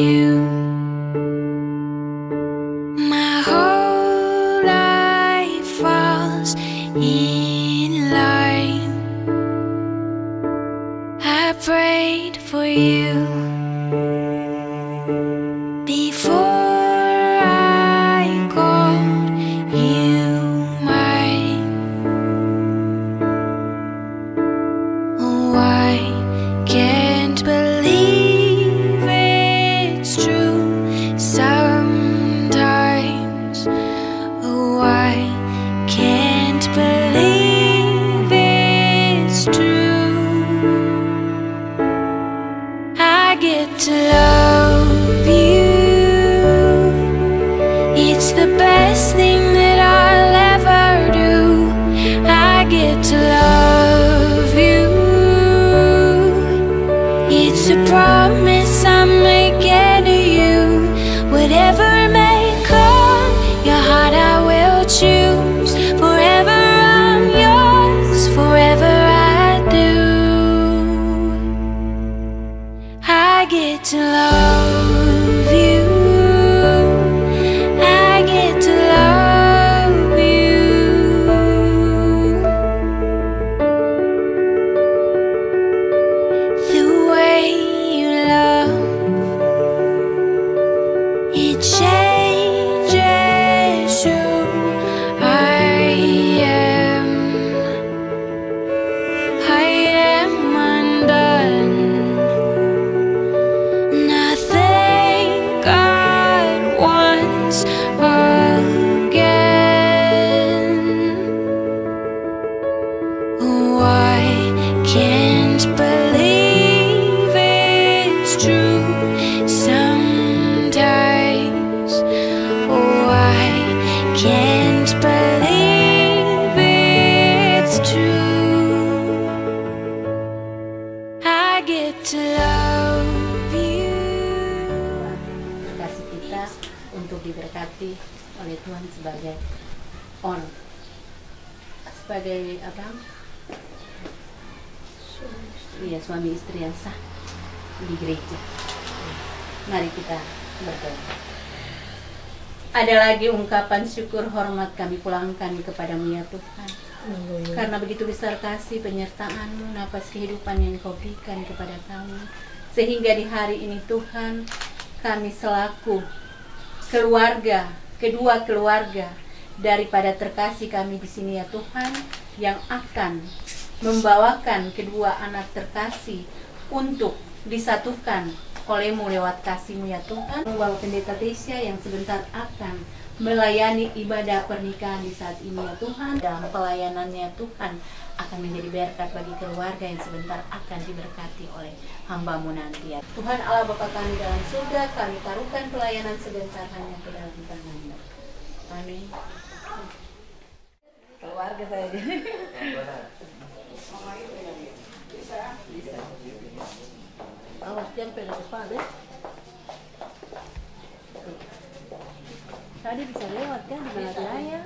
you. My whole life falls in line. I prayed for you before I called you mine. Oh, I can't believe it's true sometimes. Oh, I can't believe it's true. I get to love you. It's the best thing that I'll ever do. I get to love you. It's a promise I'm making to you. Whatever may come, your heart I will choose. Forever I'm yours, forever I do. I get to love you. I get to love you. The way you love, it changes who I am. I am undone. Nothing God wants again. Oh, I can't believe it's true sometimes. Oh, I can't believe it's true. I get to love you. Kasih kita untuk diberkati oleh Tuhan sebagai apa? Iya, suami istri yang sah di gereja. Mari kita berdoa. Ada lagi ungkapan syukur hormat kami pulangkan kepadamu ya Tuhan. Karena begitu besar kasih penyertaan-Mu, napas kehidupan yang Kau berikan kepada kami, sehingga di hari ini Tuhan, kami selaku keluarga, kedua keluarga daripada terkasih kami di sini ya Tuhan, yang akan membawakan kedua anak terkasih untuk disatukan oleh-Mu lewat kasih-Mu ya Tuhan. Membawa pendeta Tesya yang sebentar akan melayani ibadah pernikahan di saat ini ya Tuhan. Dalam pelayanannya Tuhan akan menjadi berkat bagi keluarga yang sebentar akan diberkati oleh hamba-Mu nanti ya Tuhan. Allah Bapa kami dalam surga, kami taruhkan pelayanan sebentar hanya ke dalam tangan-Mu. Amin. Keluarga saya jadi. Awas jangan pegang kepala. Tadi bisa lewat kan di mana raya.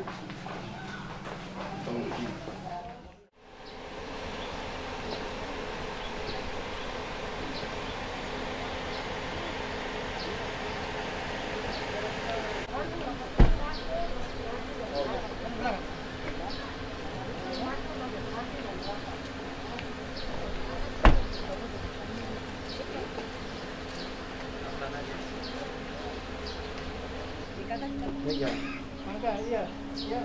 Iya. Mangga, iya. Iya.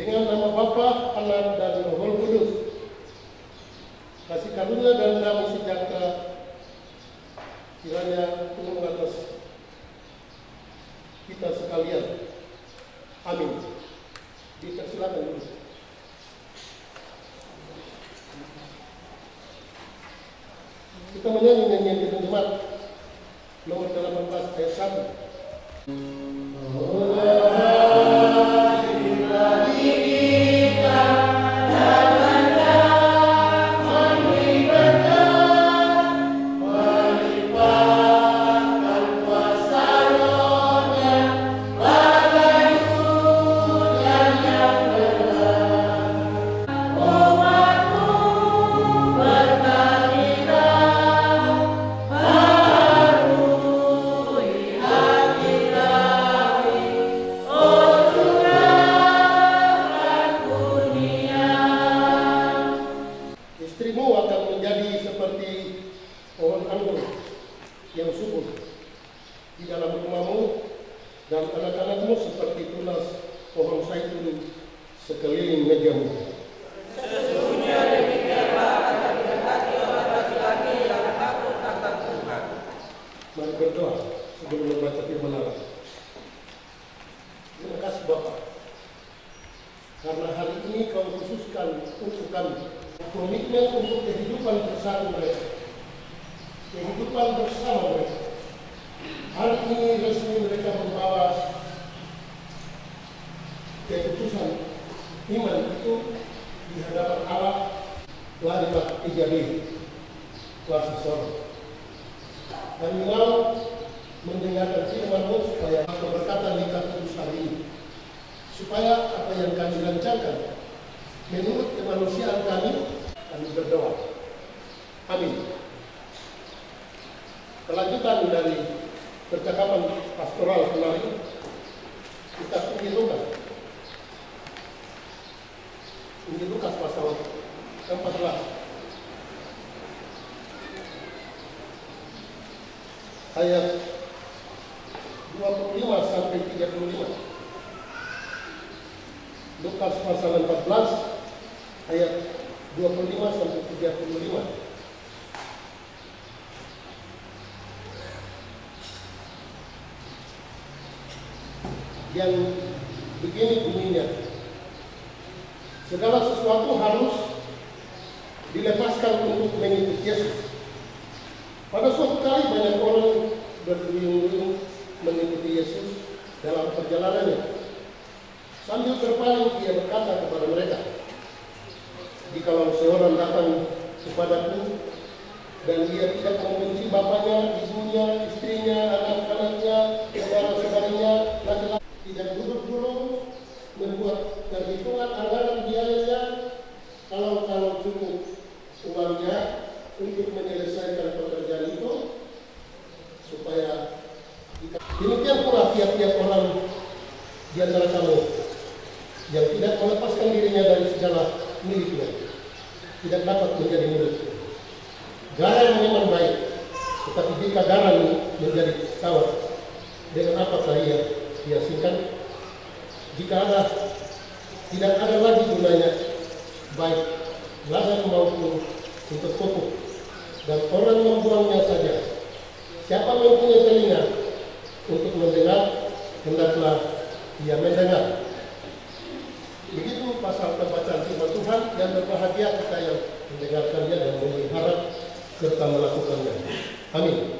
Dengan nama Bapa, Anak, dan Roh Kudus, kasih karunia dan damai sejahtera kiranya turun atas kita sekalian. Amin. Dipersilakan dulu. Kita menyanyi nyanyian Kidung Jemaat nomor 18 ayat 1. Istrimu akan menjadi seperti pohon anggur yang subur di dalam rumahmu, dan anak-anakmu seperti tunas pohon zaitun sekeliling mejamu. Sesungguhnya demikianlah akan didekati orang laki-laki yang takut akan Tuhan. Mari berdoa sebelum membaca firman Allah. Terima kasih Bapa, karena hari ini Kau khususkan untuk kami komitmen untuk kehidupan bersama mereka, kehidupan bersama mereka. Hari ini resmi mereka membawa keputusan iman itu di hadapan Allah larimat ijabi kuasa sorga. Kami mau mendengarkan firman-Mu supaya keberkatan di kudus hari ini, supaya apa yang kami rancangkan menurut kemanusiaan kami berdoa. Amin. Kelanjutan dari percakapan pastoral kemarin, kita Injil Lukas. Injil Lukas pasal 14 ayat 25 sampai 35. Lukas pasal 14 ayat 25 sampai 35. Yang begini bunyinya: segala sesuatu harus dilepaskan untuk mengikuti Yesus. Pada suatu kali banyak orang berduyun-duyun mengikuti Yesus dalam perjalanannya. Sambil berpaling ia berkata kepada mereka, "Jikalau seorang datang kepadaku dan ia tidak membenci bapaknya, ibunya, istrinya, anak-anaknya, saudara-saudaranya, laki-laki, tidak duduk-duduk membuat perhitungan anggaran biayanya, kalau cukup uangnya untuk menyelesaikan pekerjaan itu, supaya demikian pula tiap-tiap orang di antara kamu yang tidak melepaskan dirinya dari segala miliknya tidak dapat menjadi muridku. Garam memang baik, tetapi jika garam menjadi tawar, dengan apakah ia diasingkan? Jika tidak ada lagi gunanya, baik ladang maupun untuk pupuk, dan orang membuangnya saja. Siapa mempunyai telinga untuk mendengar, hendaklah ia mendengar." Begitu pasal pembacaan firman Tuhan, yang berbahagia kita yang mendengarkannya dan memelihara serta melakukannya. Amin.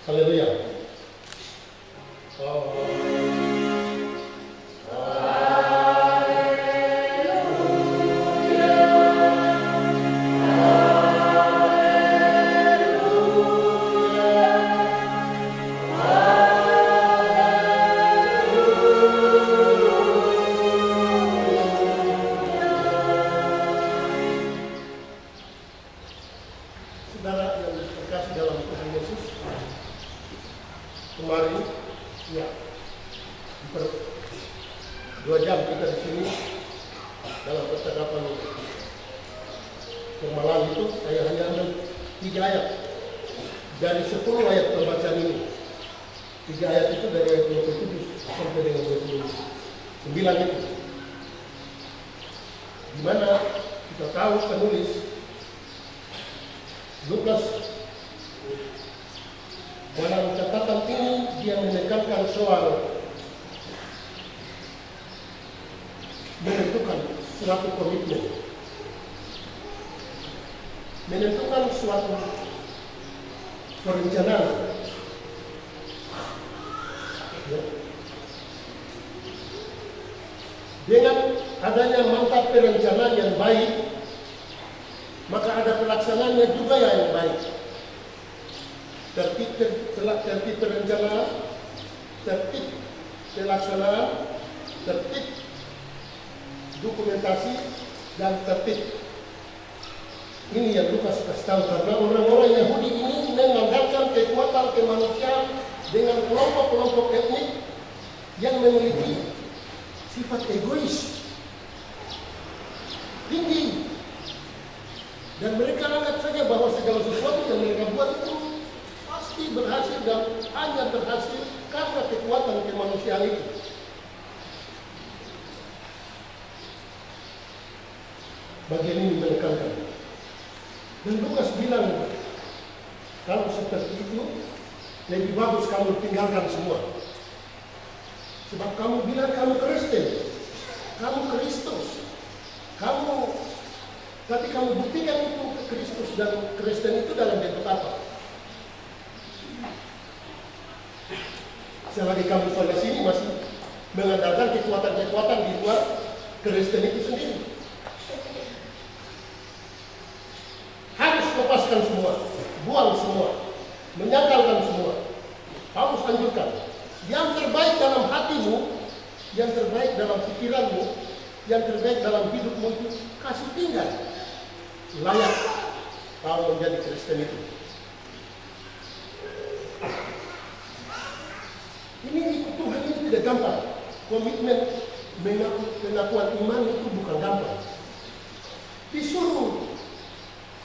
Haleluya. Saudara yang terkasih dalam Tuhan Yesus, kemarin, ya, 2 jam kita di sini dalam percakapan malam itu, saya hanya ambil 3 ayat dari 10 ayat pembacaan ini. 3 ayat itu dari ayat 27 sampai dengan 29 itu, di mana kita tahu penulis Lukas dalam catatan ini dia menekankan soal menentukan suatu komitmen, menentukan suatu perencanaan. Ya. Dengan adanya mantap perencanaan yang baik, maka ada pelaksanaannya juga yang baik. Tertib perencanaan, tertib pelaksanaan, tertib dokumentasi, dan tertib. Ini yang Lukas kasih tahu, karena orang-orang Yahudi ini mengandalkan kekuatan kemanusiaan dengan kelompok-kelompok etnik yang memiliki sifat egois tinggi. Dan mereka anggap saja bahwa segala sesuatu yang mereka buat itu pasti berhasil dan hanya berhasil karena kekuatan kemanusiaan itu. Bagian ini menekankan. Dan Lukas bilang, kalau seperti itu, lebih bagus kamu tinggalkan semua. Sebab kamu bilang kamu Kristen, kamu Kristus, tapi kamu buktikan itu Kristus dan Kristen itu dalam bentuk apa? Selagi kamu pada sini masih mengandalkan kekuatan-kekuatan di luar Kristen itu sendiri. Harus lepaskan semua, buang semua, menyangkalkan semua. Harus anjurkan. Yang terbaik dalam hatimu, yang terbaik dalam pikiranmu, yang terbaik dalam hidupmu itu kasih tinggal. Layak kau menjadi Kristen itu. Ini ikut Tuhan itu tidak gampang. Komitmen pengakuan iman itu bukan gampang. Disuruh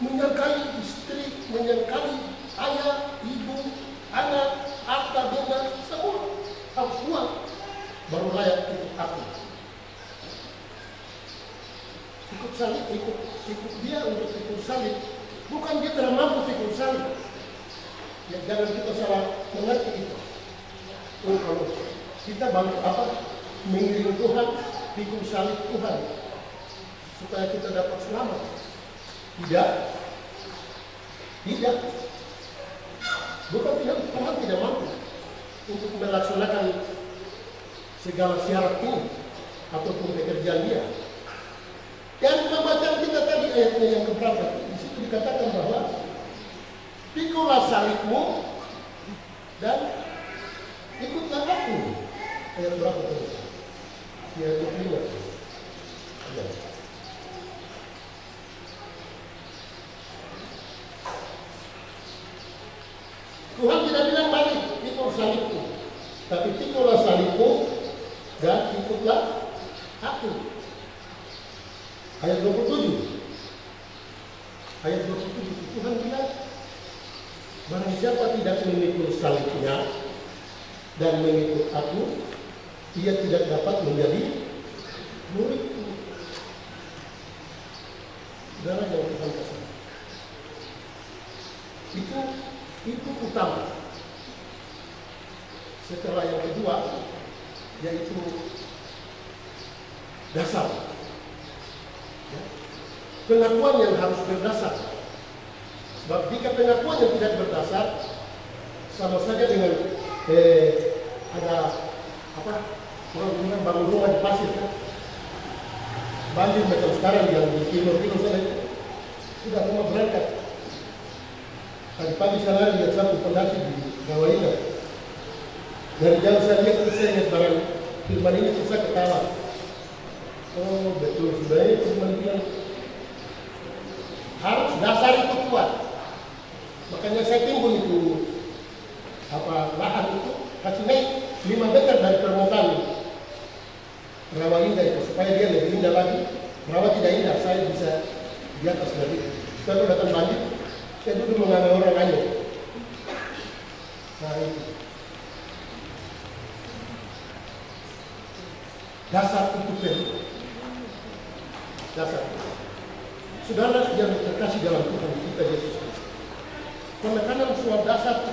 menyangkali istri, menyangkali ayah, ibu, anak, harta benda, semua harus buang, baru layak ikut aku. salib, ikut dia untuk pikul salib, bukan dia tidak mampu pikul salib. Ya, jangan kita salah mengerti itu. Kalau kita mengiring Tuhan, pikul salib Tuhan, supaya kita dapat selamat. Tidak. Bukan Tuhan tidak mampu untuk melaksanakan segala syarat ini ataupun pekerjaan dia. Dan pembacaan kita tadi ayatnya yang keberapa, di situ dikatakan bahwa pikulah salibmu dan ikutlah aku. Ayat berapa tadi? Ayat 25. Ya. Tuhan tidak bilang balik, pikul salibku, tapi pikulah salibmu dan ikutlah aku. Ayat 27. Ayat 27 Tuhan bilang, barang siapa tidak memikul salibnya dan mengikut aku, ia tidak dapat menjadi muridku. Saudara yang Tuhan kasih. Itu utama. Setelah yang kedua, yaitu dasar. Ya. Pengakuan yang harus berdasar. Sebab jika pengakuan yang tidak berdasar, sama saja dengan ada orang bilang bangun rumah di pasir kan? Banjir macam sekarang yang di timur sana sudah semua berangkat. Tadi pagi saya lihat satu pendaki di Rawaina. Dari jauh saya lihat, saya ingat barang firman ini, saya ketawa. Oh betul, sudah ini firman bilang harus dasar itu kuat. Makanya saya timbun itu lahan itu kasih naik 5 meter dari permukaan rawa indah itu, supaya dia lebih indah lagi. Rawa tidak indah, saya bisa di atas dari itu. Kalau datang banjir, saya duduk mengambil orang aja. Nah itu dasar itu perlu. Dasar. Saudara yang terkasih dalam Tuhan kita Yesus Kristus. Karena soal dasar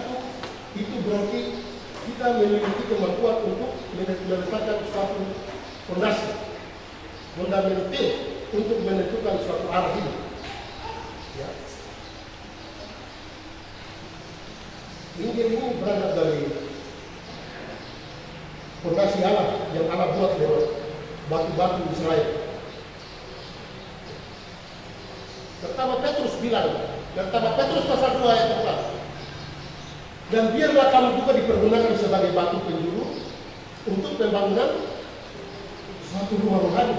itu berarti kita memiliki kemampuan untuk meletakkan suatu fondasi, fundamental untuk menentukan suatu arah hidup. Ya. Injil ini berangkat dari fondasi Allah yang Allah buat lewat batu-batu Israel. Pertama Petrus bilang, pertama Petrus pasal 2 ayat 4. Dan biarlah kamu juga dipergunakan sebagai batu penjuru untuk pembangunan suatu rumah rohani.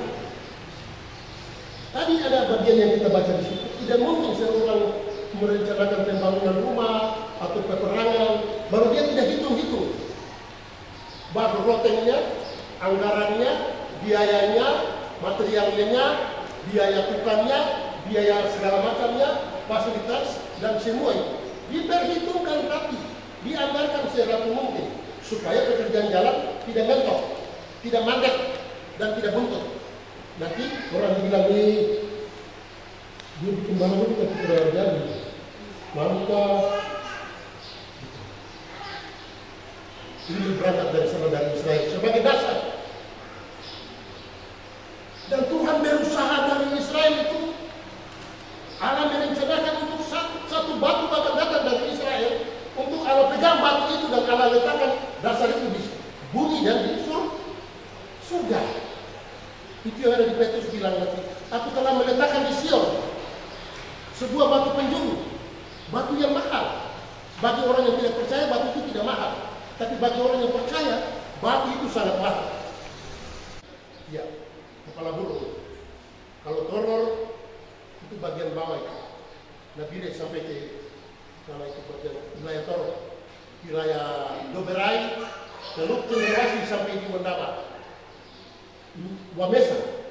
Tadi ada bagian yang kita baca di situ. Tidak mungkin seorang merencanakan pembangunan rumah atau peperangan, baru dia tidak hitung-hitung baru rotengnya, anggarannya, biayanya, materialnya, biaya tukangnya, biaya segala macamnya, fasilitas dan semua itu diperhitungkan rapi, dianggarkan serapi mungkin supaya pekerjaan jalan tidak mentok, tidak mandek dan tidak buntut. Nanti orang bilang ini dia bikin bangunan itu tidak jadi, mantap. Ini berangkat dari sana dari Israel sebagai dasar. Dan Tuhan berusaha dari Israel itu. Allah merencanakan untuk satu batu akan datang dari Israel, untuk Allah pegang batu itu dan Allah letakkan dasar itu di bumi dan di surga. Itu yang ada di Petrus bilang nanti, aku telah meletakkan di Sion sebuah batu penjuru, batu yang mahal. Bagi orang yang tidak percaya batu itu tidak mahal, tapi bagi orang yang percaya batu itu sangat mahal. Ya, kepala burung. Kalau toror itu bagian bawah itu. Nabire sampai ke sana itu bagian wilayah toror, wilayah Doberai, Teluk Cenderawasih sampai di Wandaba. Wamesa,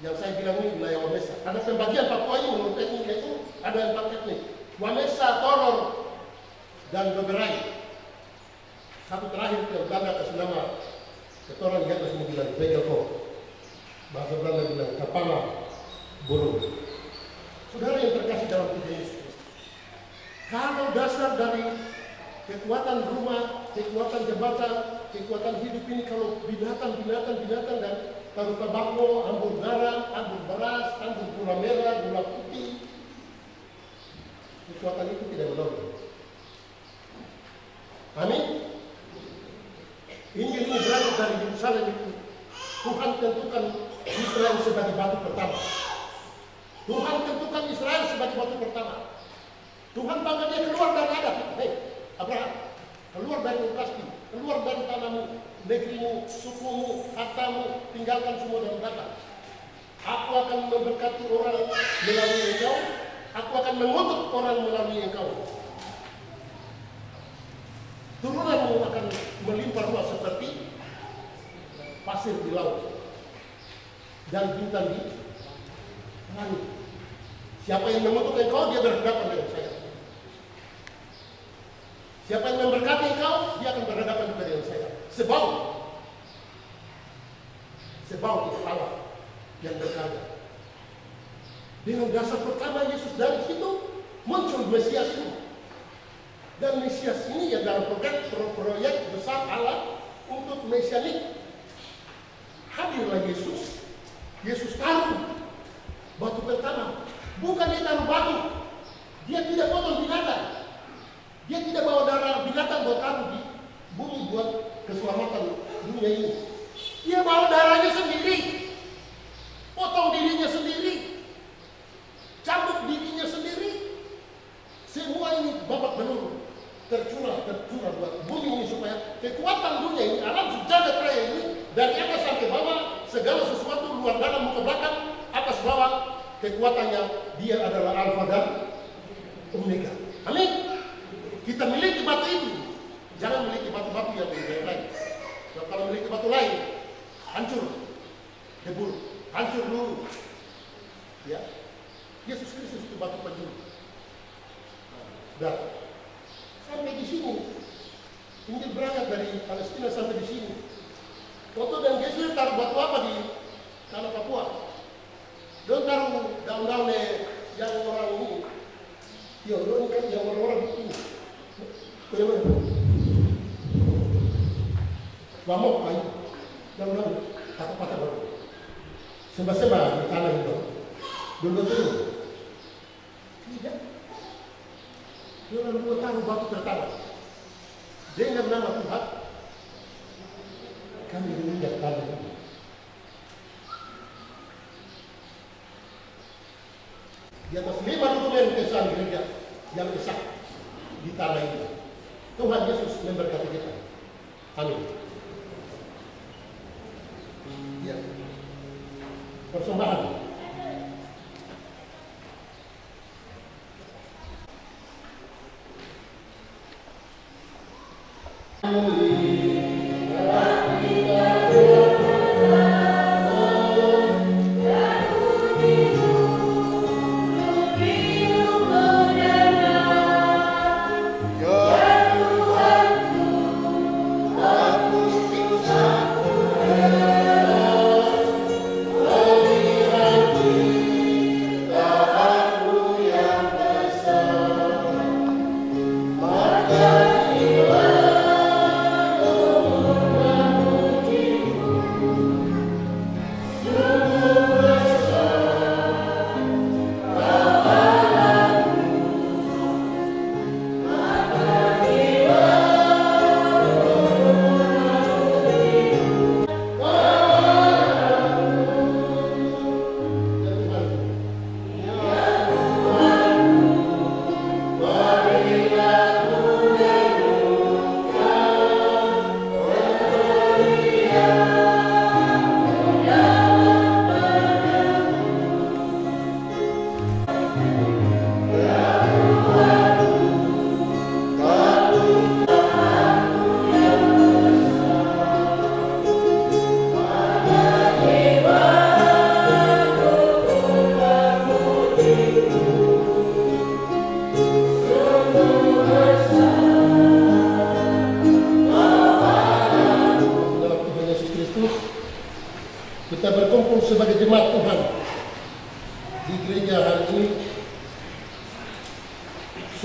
yang saya bilang ini wilayah Wamesa. Ada pembagian Papua ini menurut tekniknya itu ada 4 teknik. Wamesa, Toror, dan Doberai. Satu terakhir yang Belanda kasih nama Ketoran di atas bilang Begelko. Bahasa Belanda bilang Kapala. burung. Saudara yang terkasih dalam Tuhan Yesus, kalau dasar dari kekuatan rumah, kekuatan jabatan, kekuatan hidup ini, kalau binatang dan taruh tabako, ambur garam, ambur beras, ambur gula merah, gula putih, kekuatan itu tidak menolong. Amin. Injil ini berasal dari Yerusalem itu. Tuhan tentukan Israel sebagai batu pertama. Tuhan tentukan Israel sebagai batu pertama. Tuhan panggil dia keluar dari Adam. Hei, Abraham, keluar dari lokasi, keluar dari tanahmu, negerimu, sukumu, hartamu, tinggalkan semua dan belakang. Aku akan memberkati orang melalui engkau. Aku akan mengutuk orang melalui engkau. Turunanmu akan melimpah ruah seperti pasir di laut dan bintang di langit. Siapa yang mengutuk engkau, dia berhadapan dengan saya. Siapa yang memberkati engkau, dia akan berhadapan juga dengan saya. Sebau kepala yang berkarya. Dengan dasar pertama Yesus, dari situ muncul Mesias ini. Dan Mesias ini ya dalam proyek besar Allah untuk mesianik. Hadirlah Yesus. Yesus taruh batu pertama. Bukan dia taruh batu. Dia tidak potong binatang. Dia tidak bawa darah binatang buat taruh di bumi buat keselamatan dunia ini. Dia bawa darahnya sendiri. Potong dirinya sendiri. Cabut dirinya sendiri. Semua ini babak belur. Tercurah buat bumi ini supaya kekuatan dunia ini, alam jagat raya ini, dari atas sampai bawah, segala sesuatu luar dalam muka belakang, atas bawah, kekuatannya dia adalah Alfa dan Omega. Amin. Kita miliki batu itu, jangan miliki batu-batu yang lain. Nah, kalau miliki batu lain, hancur, debur, hancur dulu. Ya, Yesus Kristus itu batu penjuru. Dan sampai di sini, Injil berangkat dari Palestina sampai di sini. Toto dan Gesir taruh batu apa di tanah Papua? Don taruh daun-daun yang orang ini. Ya, don kan yang orang-orang ini. Bagaimana? Bamok kayu, daun-daun, patah-patah baru. Sembah-sembah di tanah itu. Dulu. Tidak. Dia lalu taruh batu pertama dengan nama Tuhan. Kami menginjak tanah ini. Di atas 5 dokumen kesan gereja yang besar di tanah ini. Tuhan Yesus memberkati kita. Amin. Ya. Persembahan.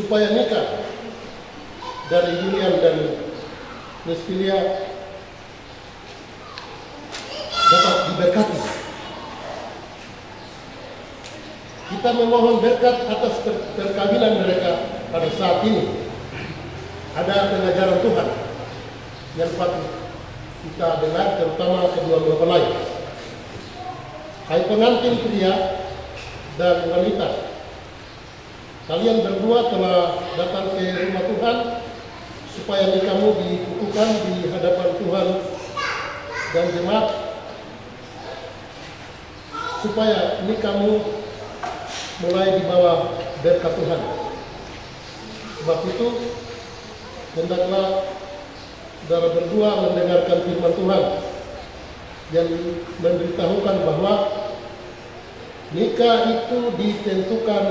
supaya nikah dari Julian dan Lesfilia dapat diberkati. Kita memohon berkat atas perkawinan mereka pada saat ini. Ada pengajaran Tuhan yang patut kita dengar, terutama kedua mempelai. Hai pengantin pria dan wanita, kalian berdua telah datang ke rumah Tuhan supaya nikahmu dikukuhkan di hadapan Tuhan dan jemaat, supaya nikahmu mulai di bawah berkat Tuhan. Sebab itu, hendaklah saudara berdua mendengarkan firman Tuhan yang memberitahukan bahwa nikah itu ditentukan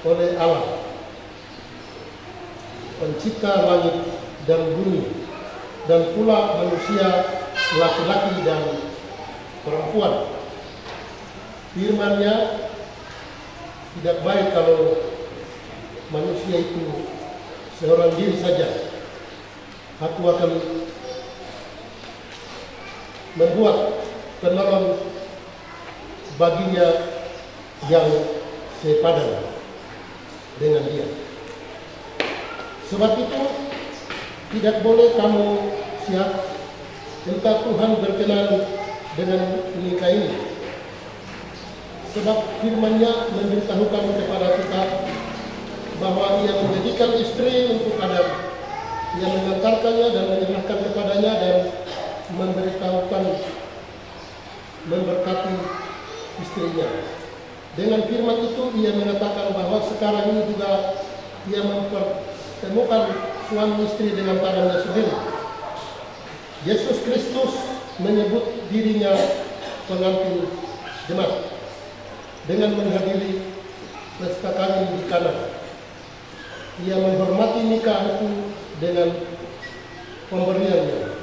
oleh Allah, pencipta langit dan bumi, dan pula manusia laki-laki dan perempuan. Firman-Nya tidak baik kalau manusia itu seorang diri saja. Aku akan membuat penolong baginya yang sepadan dengan dia. Sebab itu tidak boleh kamu siap entah Tuhan berkenan dengan nikah ini. Sebab firman-Nya memberitahukan kepada kita bahwa Ia menjadikan istri untuk Adam. Ia mengantarkannya dan menyerahkan kepadanya dan memberkati istrinya. Dengan firman itu Ia mengatakan bahwa sekarang ini juga Ia mempertemukan suami istri dengan tangannya sendiri. Yesus Kristus menyebut dirinya pengantin jemaat dengan menghadiri pesta kawin di Kana. Ia menghormati nikah itu dengan pemberiannya.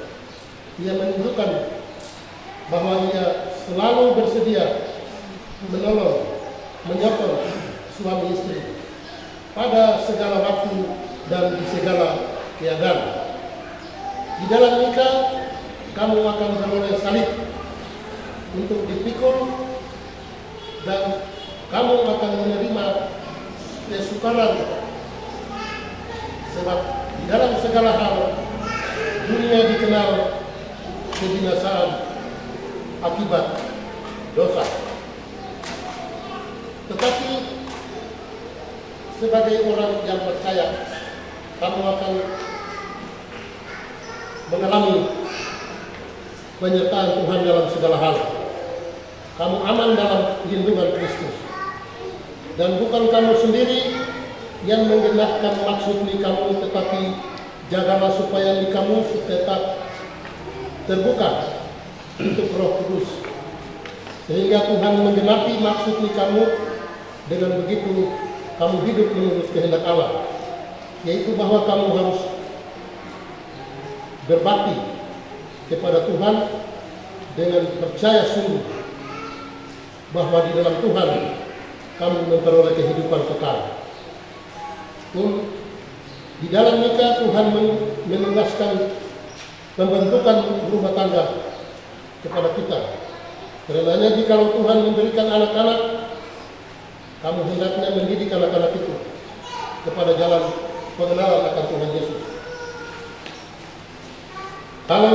Ia menunjukkan bahwa ia selalu bersedia menolong, menyokong suami istri pada segala waktu dan di segala keadaan. Di dalam nikah, kamu akan beroleh salib untuk dipikul dan kamu akan menerima kesukaran. Sebab di dalam segala hal dunia dikenal kebinasaan akibat dosa. Tetapi sebagai orang yang percaya, kamu akan mengalami penyertaan Tuhan dalam segala hal. Kamu aman dalam lindungan Kristus. Dan bukan kamu sendiri yang menggenapkan maksud nikahmu, tetapi jagalah supaya nikahmu tetap terbuka untuk Roh Kudus, sehingga Tuhan menggenapi maksud nikahmu. Dengan begitu kamu hidup menurut kehendak Allah, yaitu bahwa kamu harus berbakti kepada Tuhan dengan percaya sungguh bahwa di dalam Tuhan kamu memperoleh kehidupan kekal. Di dalam nikah Tuhan menugaskan pembentukan rumah tangga kepada kita. Karenanya jikalau Tuhan memberikan anak-anak, kamu hendaknya mendidik anak-anak itu kepada jalan pengenalan akan Tuhan Yesus. Kalau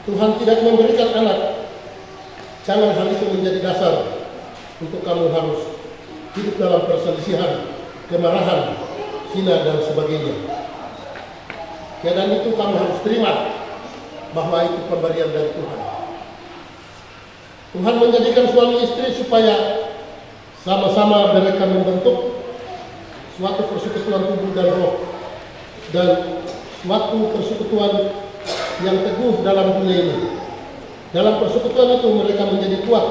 Tuhan tidak memberikan anak, jangan hal itu menjadi dasar untuk kamu harus hidup dalam perselisihan, kemarahan, zina dan sebagainya. Keadaan itu kamu harus terima bahwa itu pemberian dari Tuhan. Tuhan menjadikan suami istri supaya sama-sama mereka membentuk suatu persekutuan tubuh dan roh, dan suatu persekutuan yang teguh dalam dunia ini. Dalam persekutuan itu mereka menjadi kuat,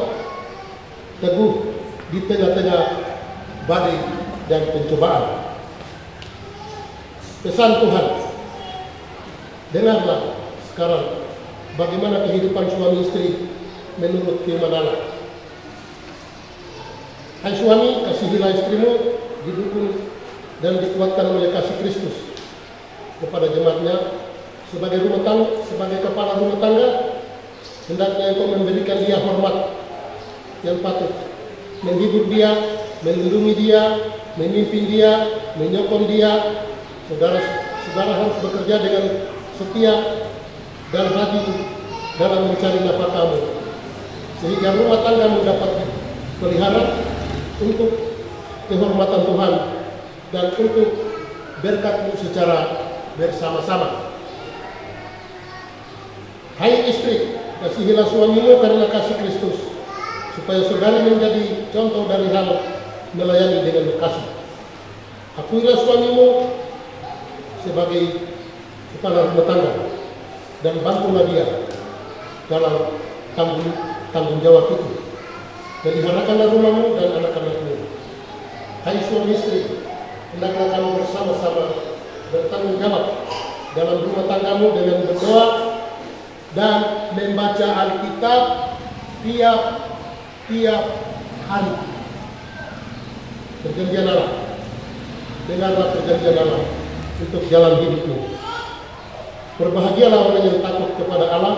teguh di tengah-tengah badai dan pencobaan. Pesan Tuhan, dengarlah sekarang bagaimana kehidupan suami istri menurut firman Allah. Hai suami, kasihilah istrimu didukung dan dikuatkan oleh kasih Kristus kepada jemaatnya sebagai kepala rumah tangga. Hendaknya engkau memberikan dia hormat yang patut, menghibur dia, melindungi dia, memimpin dia, menyokong dia. Saudara harus bekerja dengan setia dan hati dalam mencari nafkahmu, sehingga rumah tanggamu dapat dipelihara untuk kehormatan Tuhan dan untuk berkat-Mu secara bersama-sama. Hai istri, kasihilah suamimu karena kasih Kristus, supaya saudari menjadi contoh dari hal melayani dengan kasih. Akuilah suamimu sebagai kepala rumah tangga dan bantulah dia dalam tanggung jawab itu. Peliharakanlah rumahmu dan anak-anakmu. Hai suami istri, hendaklah kamu bersama-sama bertanggung jawab dalam rumah tanggamu dengan berdoa dan membaca Alkitab tiap hari. Perjanjian Allah, dengarlah perjanjian Allah untuk jalan hidupmu. Berbahagialah orang yang takut kepada Allah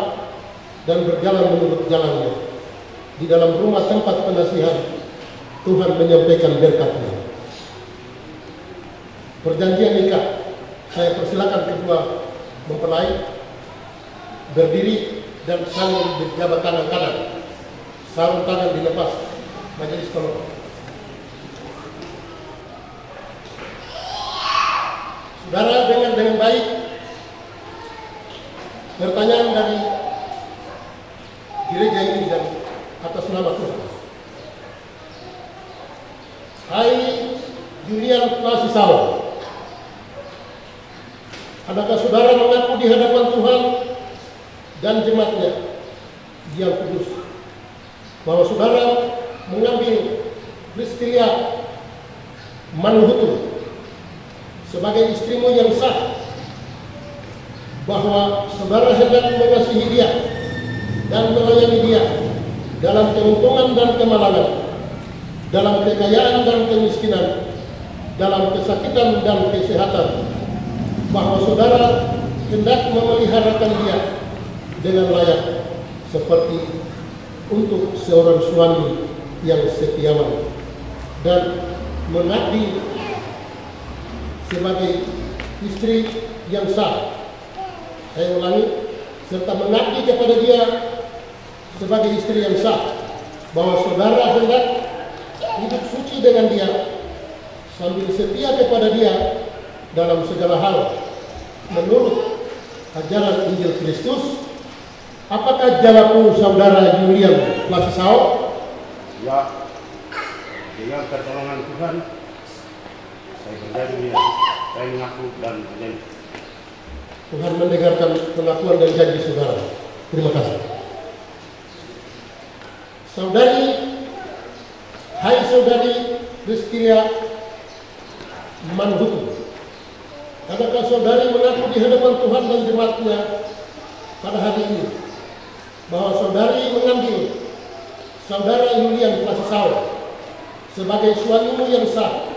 dan berjalan menurut jalannya. Di dalam rumah tempat penasihat Tuhan menyampaikan berkat-Nya. Perjanjian nikah. Saya persilakan kedua mempelai berdiri dan saling berjabat tangan kanan. Sarung tangan dilepas. Majelis tolong. Saudara, dengar dengan baik pertanyaan dari gereja ini dan atas nama Tuhan. Hai Julian Lasisau, adakah saudara mengaku di hadapan Tuhan dan jemaatnya yang kudus bahwa saudara mengambil Priscilia Manhutu sebagai istrimu yang sah, bahwa saudara hendak mengasihi dia dan melayani dia dalam keuntungan dan kemalangan, dalam kekayaan dan kemiskinan, dalam kesakitan dan kesehatan, bahwa saudara hendak memeliharakan dia dengan layak seperti untuk seorang suami yang setiawan dan mengabdi sebagai istri yang sah. Saya ulangi, serta mengabdi kepada dia sebagai istri yang sah, bahwa saudara hendak hidup suci dengan dia sambil setia kepada dia dalam segala hal menurut ajaran Injil Kristus. Apakah jawabmu, saudara Julian Lasisau? Ya, dengan pertolongan Tuhan saya berjanji, saya mengaku dan berjanji. Tuhan mendengarkan pengakuan dan janji saudara. Terima kasih. Saudari, hai saudari Priscilia Manhutu, adakah saudari mengaku di hadapan Tuhan dan jemaatnya pada hari ini bahwa saudari mengambil saudara Julian Lasisau sebagai suamimu yang sah,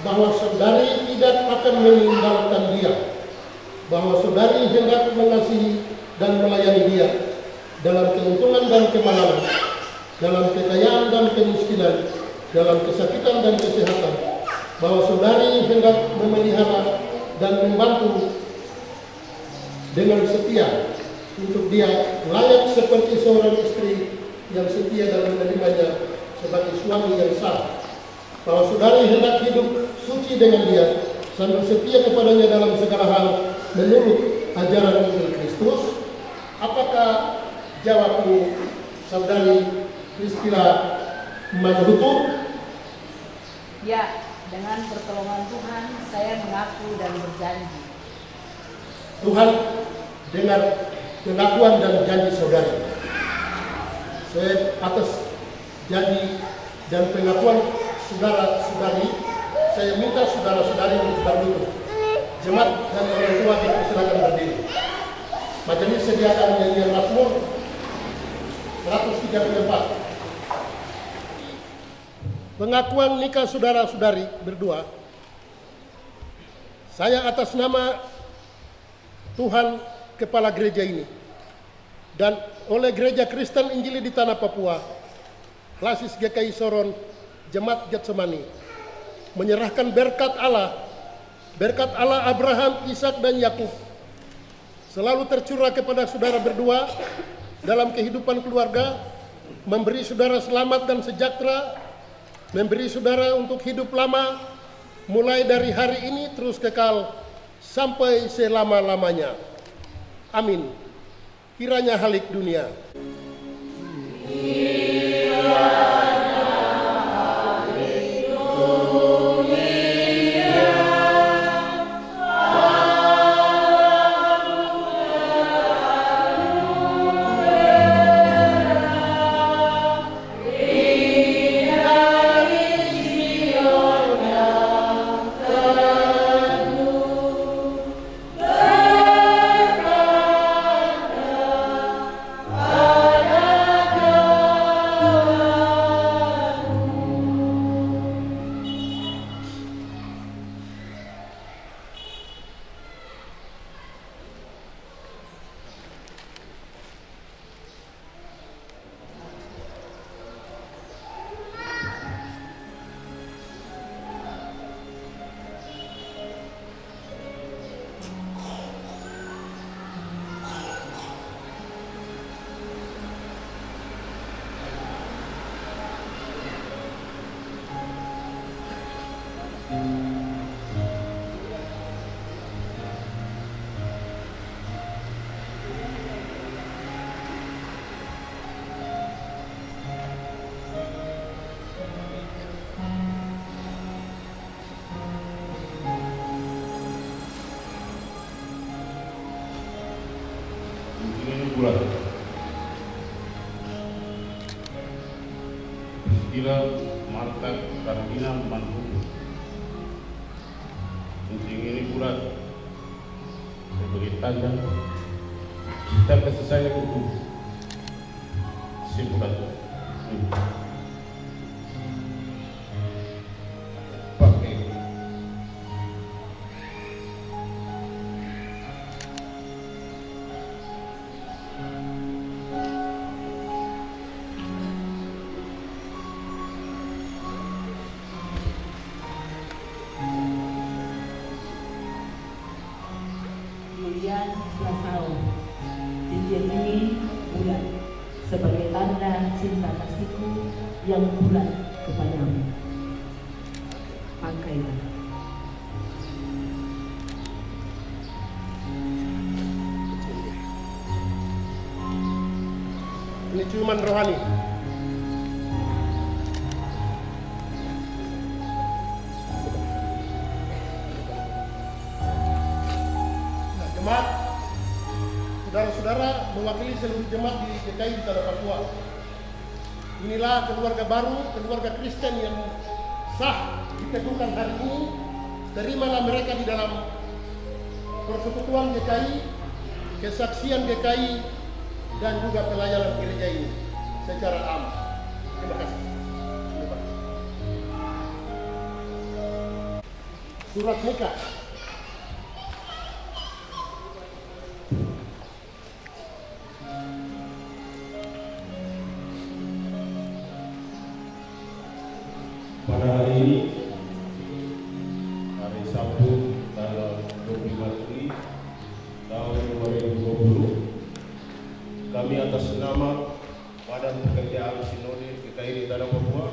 bahwa saudari tidak akan meninggalkan dia, bahwa saudari hendak mengasihi dan melayani dia dalam keuntungan dan kemalangan, dalam kekayaan dan kemiskinan, dalam kesakitan dan kesehatan, bahwa saudari hendak memelihara dan membantu dengan setia untuk dia layak seperti seorang istri yang setia dan menerimanya sebagai suami yang sah, bahwa saudari hendak hidup suci dengan dia sambil setia kepadanya dalam segala hal menurut ajaran Injil Kristus. Apakah jawabmu, saudari Priscilia Manhutu? Ya, dengan pertolongan Tuhan saya mengaku dan berjanji. Tuhan dengar pengakuan dan janji saudari. Saya atas janji dan pengakuan saudara-saudari, saya minta saudara-saudari untuk berdiri. Jemaat dan orang tua dipersilakan berdiri. Majelis sediakan nyanyian Mazmur 134. Pengakuan nikah saudara-saudari berdua Saya atas nama Tuhan Kepala Gereja ini dan oleh Gereja Kristen Injili di Tanah Papua, Klasis GKI Soron, Jemaat Getsemani, menyerahkan berkat Allah Abraham, Ishak dan Yakub selalu tercurah kepada saudara berdua dalam kehidupan keluarga, memberi saudara selamat dan sejahtera, memberi saudara untuk hidup lama, mulai dari hari ini terus kekal sampai selama-lamanya. Amin. Kiranya halik dunia. Istilah Marta Karolina Manhulu. Cincin ini bulat sebagai tanda kita kasih sayang untuk si bulat ini. Pakai kemudian Lasau. Cincin ini bulat sebagai tanda cinta kasihku yang bulat kepadamu. Pakailah. Ini ciuman rohani. Jemaat, saudara-saudara mewakili seluruh jemaat di GKI di Tanah Papua. Inilah keluarga baru, keluarga Kristen yang sah diteguhkan hari ini. Terimalah mereka di dalam persekutuan GKI, kesaksian GKI, dan juga pelayanan gereja ini secara am. Terima kasih. Surat nikah. pada hari ini, hari Sabtu tanggal 25 Juli tahun 2020, kami atas nama Badan Pekerjaan Sinode GKI di Tanah Papua,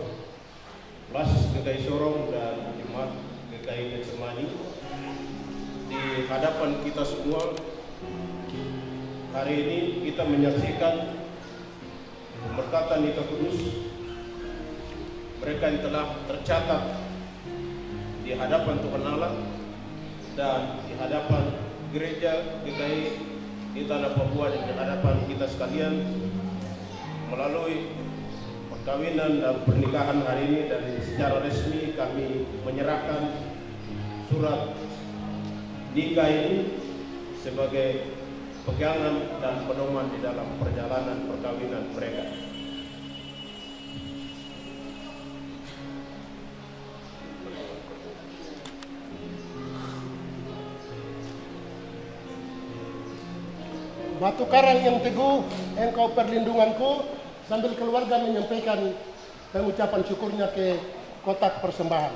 Klasis GKI Sorong dan Jemaat GKI Getsemani, di hadapan kita semua hari ini kita menyaksikan pemberkatan Nita Kudus, mereka yang telah tercatat di hadapan Tuhan Allah dan di hadapan gereja GKI di Tanah Papua dan di hadapan kita sekalian melalui perkawinan dan pernikahan hari ini. Dan secara resmi kami menyerahkan surat nikah ini sebagai pegangan dan pedoman di dalam perjalanan perkawinan mereka. Batu karang yang teguh, Engkau perlindunganku, sambil keluarga menyampaikan pengucapan syukurnya ke kotak persembahan.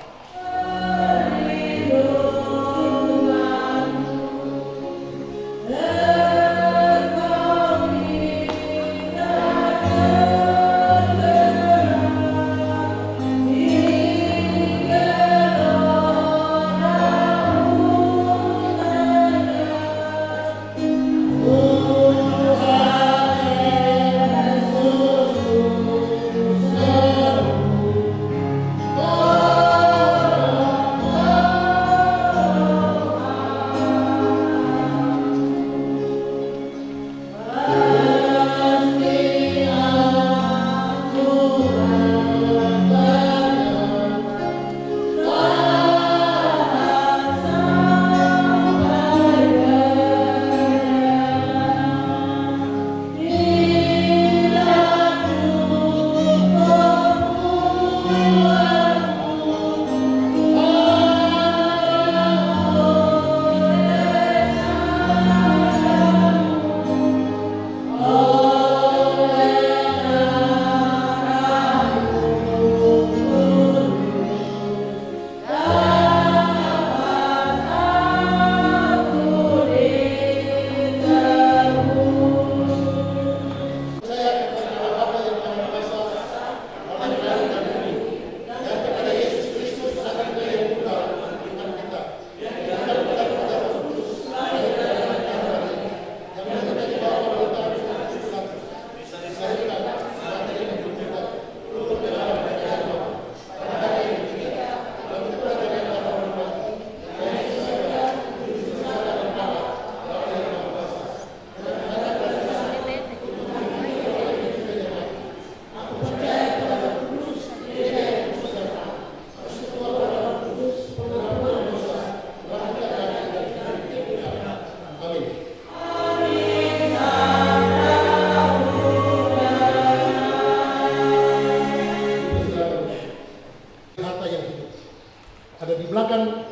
Ada di belakang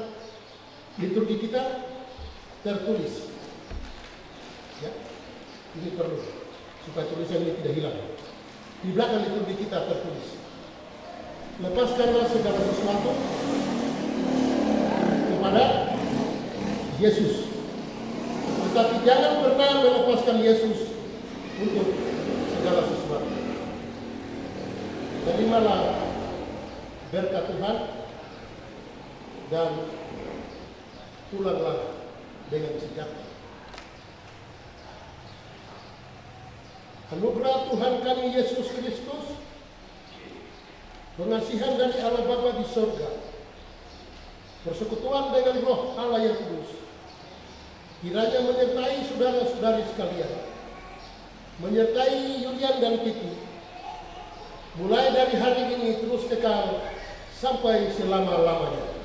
liturgi kita tertulis, ya, ini perlu supaya tulisan ini tidak hilang. Di belakang liturgi kita tertulis, lepaskanlah segala sesuatu kepada Yesus, tetapi jangan pernah melepaskan Yesus untuk segala sesuatu. Terimalah berkat Tuhan dan pulanglah dengan sejahtera. Anugerah Tuhan kami Yesus Kristus, pengasihan dari Allah Bapa di surga, persekutuan dengan Roh Allah yang kudus, kiranya menyertai saudara-saudari sekalian, menyertai Yulian dan Kiki, mulai dari hari ini terus kekal sampai selama-lamanya.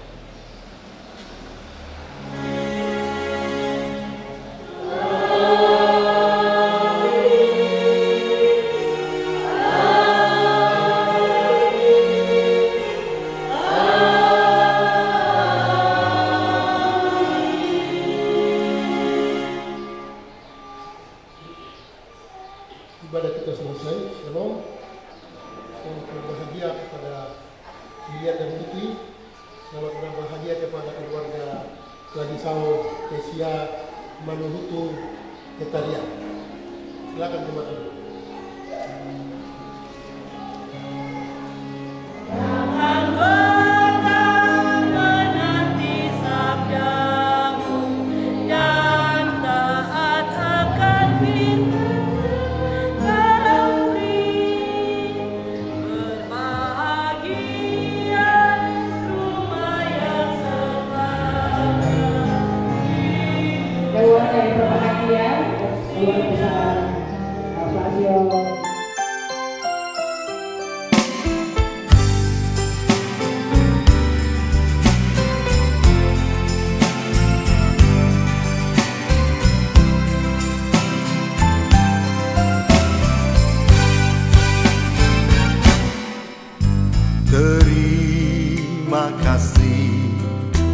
Ibadah kita selesai. Shalom. Selamat berbahagia kepada Yulian dan Kiki. Selamat berbahagia kepada keluarga Ladisao, Kesia, Manuhutu, Ketaria. Silakan jemaat dulu. Terima kasih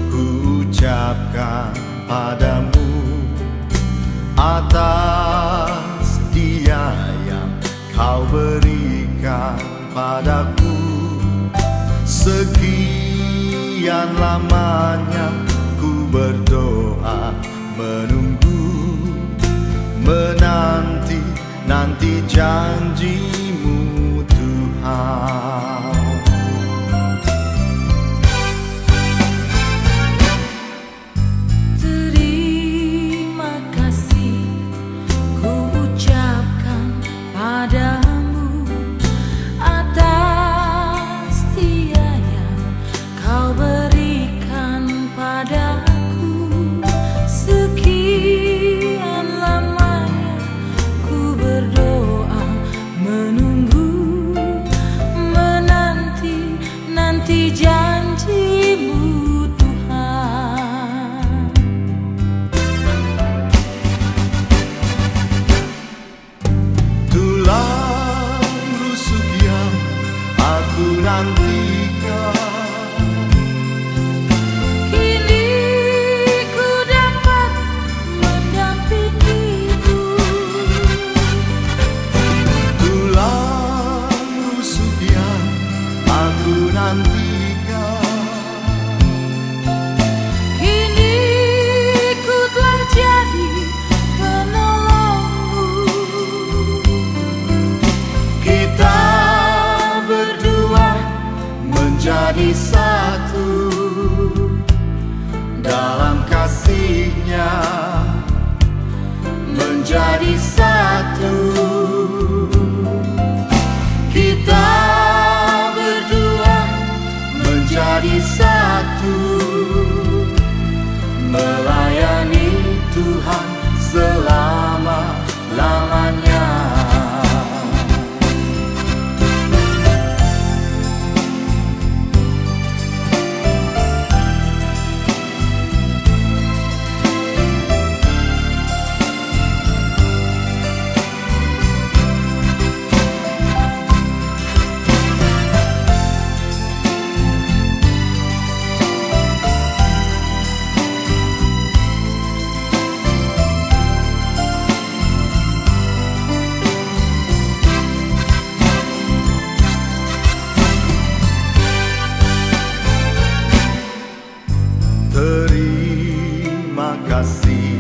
ku ucapkan padamu atas padaku. Sekian lamanya ku berdoa, menunggu, menanti janjimu Tuhan. Terima kasih ku ucapkan padamu atas setia yang kau berikan padaku. Sekian lamanya ku berdoa, menunggu, menanti janjimu Tuhan. Tulang rusuk yang aku nantikan, Kini ku dapat mendampingimu. tulang rusuk yang aku nantikan, Kini ku telah jadi penolongmu. kita berdua menjadi satu dalam kasih-Nya, menjadi satu. Kita berdua menjadi satu, melayani Tuhan selama-lamanya. Terima kasih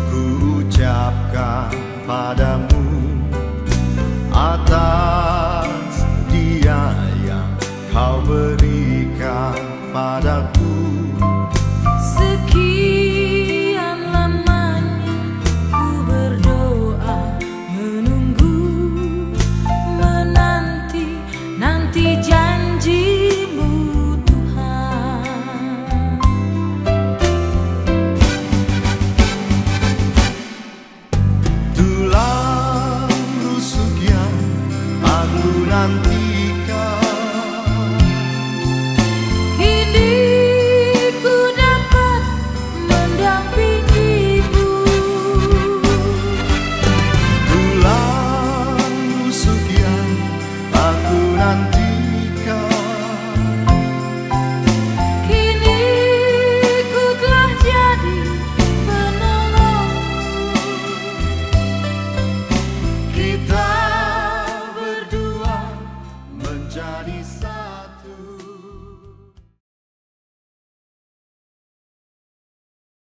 ku ucapkan padamu atas dia yang kau berikan padaku. Sekian lamanya ku berdoa, menunggu, menanti janjimu Tuhan. Tulang rusuk yang aku nanti